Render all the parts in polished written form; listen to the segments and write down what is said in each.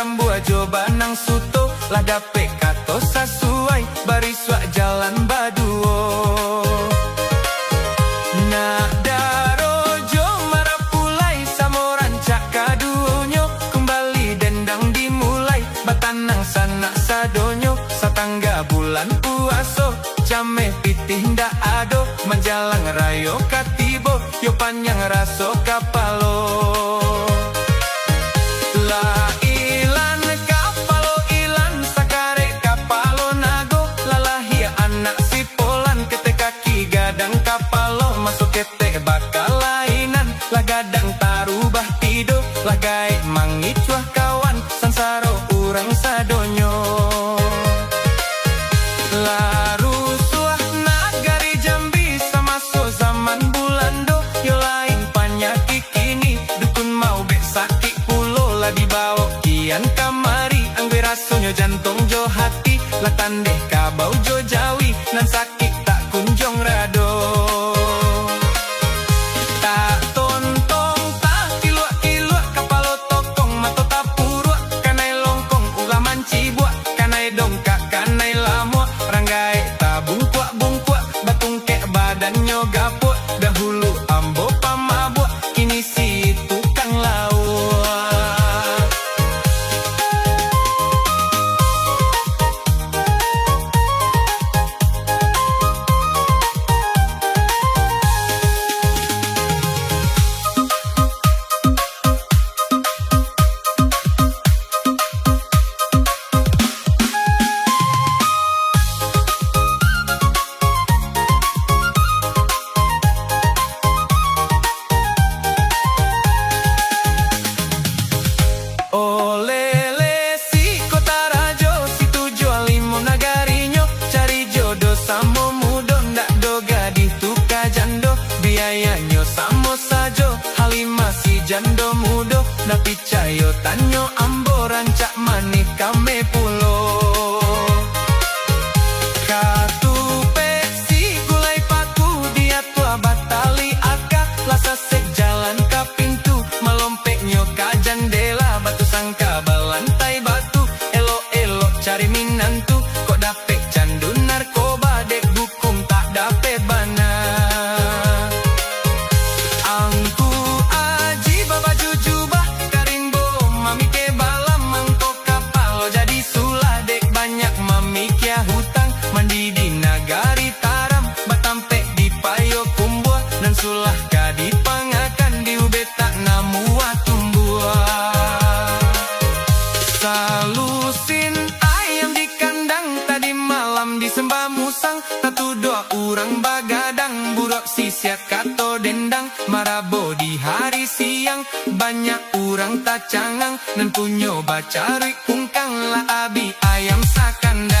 jambu ajo banang suto lah dape kato sasuai bariswa jalan baduo. Nak darojo marapulai samoran cakaduonyo kembali dendang dimulai batanang sanak sadonyo satangga bulan puaso jame pitih ndak ado menjalang rayo katibo yo panjang raso kapalo. La ilan kapalo ilan sakare kapalo nago lalahia anak si polan kete kaki gadang kapalo masuk kete bakal lainan lah gadang tarubah tido lah gae mangicuah kawan sansaro urang sadonyo. Laru suah nagari Jambi sama so zaman bulando yo lain panyaki kini dukun mau bek sakit pulo lah dibawa kian kamari angge rasonyo jantung jo hati lah tandeh kabau jo jawi nan sakit tak kunjung rado. Tak tontong tak kiluak-kiluak kapalo tokong mato tapurua kanai longkong ulaman cibuak kanai dongkak kanai lamua ranggai tabung kuak batung kek badannya gapuk dahulu ambo pamabuk kini si tukang lawak. Olele si kota rajo si tujuan limo nagarinyo cari jodoh samo mudo ndak do gadih tuka jando biayanyo samo sajo halima si jando mudo na picayo tanyo ambo rancak manik kame pulo. Katupe si gulai paku dia tua batali aka lasa sek jalan ka pintu melompeknyo ka jandela batu sangka balantai batu elo-elo cari minantu kok dapet candu narkoba dek hukum tak dapet bana. Angku aji baba jujubah karimbo mami ke balam mangko kapal jadi sulah dek banyak mami kia hutang mandi di nagari taram batampe di payo kumbua dan sulah kadi pangakan di ubetak namua tumbuah. Salusin ayam di kandang tadi malam disembah musang tatu doa urang bagadang buruk sisiat kato dendang marabo di hari siang banyak urang tacangang dan punyo bacari kungkang lah abi ayam sakandang.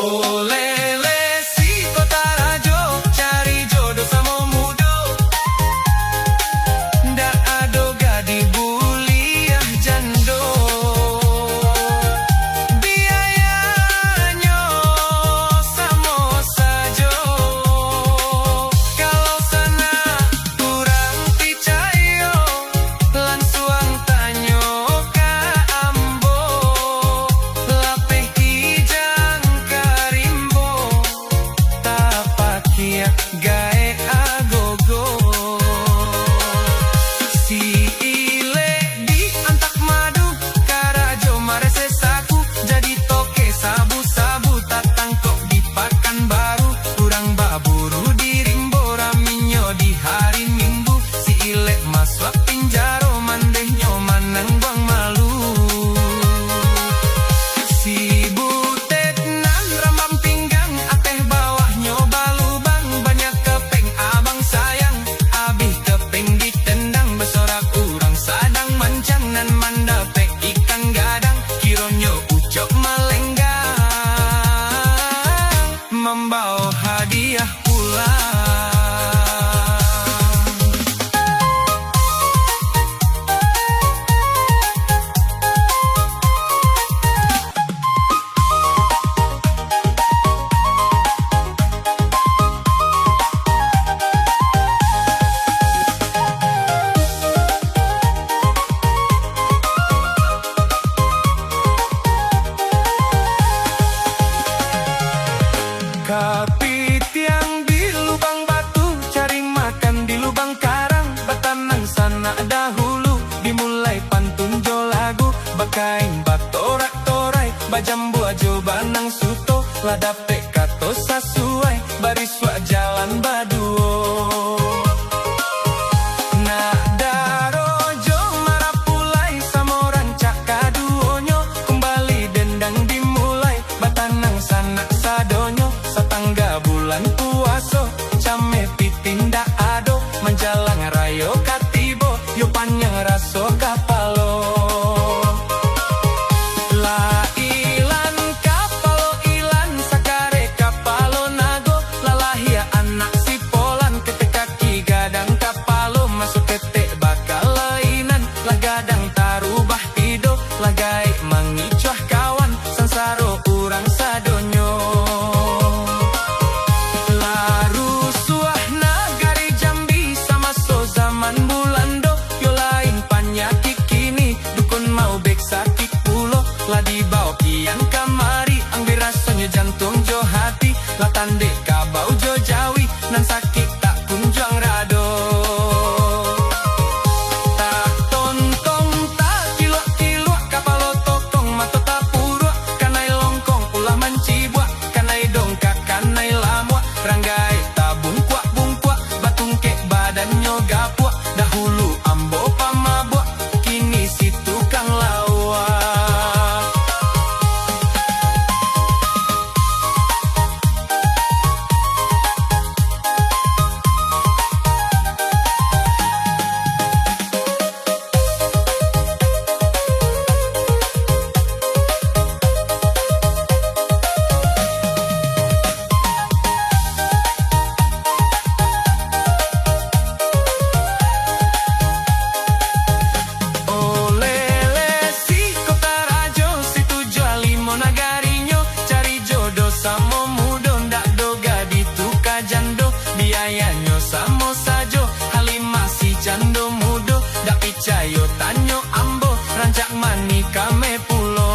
Olele si kota rajo cari jodoh samo mudo ndak ado gadi buliah jando biayanyo samo sajo kalau sana kurang picayo lansuang tanyo lah dapet kato sesuai baris wak jalan baduo. Nak darojo marapulai sama rancak kaduonyo, kembali dendang dimulai batanang sanak sadonyo. Satangga bulan puaso came pitindak ado, menjalang rayo katibo yo panjang raso kapalo. La ilan kapalo ilan sakare kapalo nago, lalahia anak si polan kete kaki gadang kapalo masuk kete bakal lainan, lah gadang tarubah tido lagai mangicuah kawan sansaro urang sadonyo. Lah dibawa kian kamari angger rasanya jantung jo hati, lah tandek kabau jo jawi nan sakit tak kunjang rado. Tak tontong tak kilok-kilok kapalo tokong mato tak purwa, kanai longkong ulah mencibwa, kanai dongkak kanai lamwa, ranggai tabung kuak batung kek badannya gapua, dahulu ambo pamabwa kini si tukang lawa. Biayanya samo sajo halima si jando mudo, dak picayo tanyo ambo rancak mani kame pulo.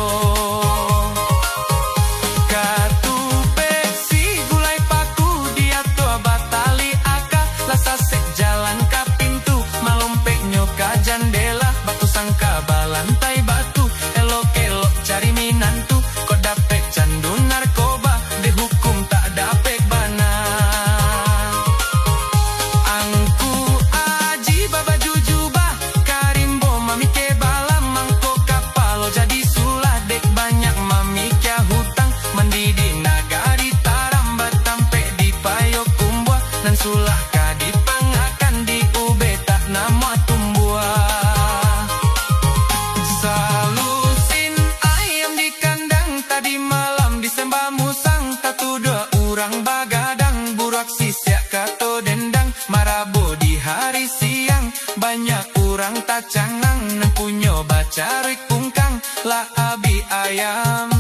Katupe si gulai paku dia tua batali aka, lasasek jalan ka pintu malompeknyo ka jandela, batu sangka balantai batu elok-elok cari minantu, kok dapet candu narkoba dihukum tak dapet bana. Sulah kadi pangakan di ube tak nama tumbuah. Salusin ayam di kandang tadi malam disembah musang, tatu dua urang bagadang burak sisiak kato dendang, marabo di hari siang banyak urang tak cangang, nempunyo bacarik pungkang lah abi ayam.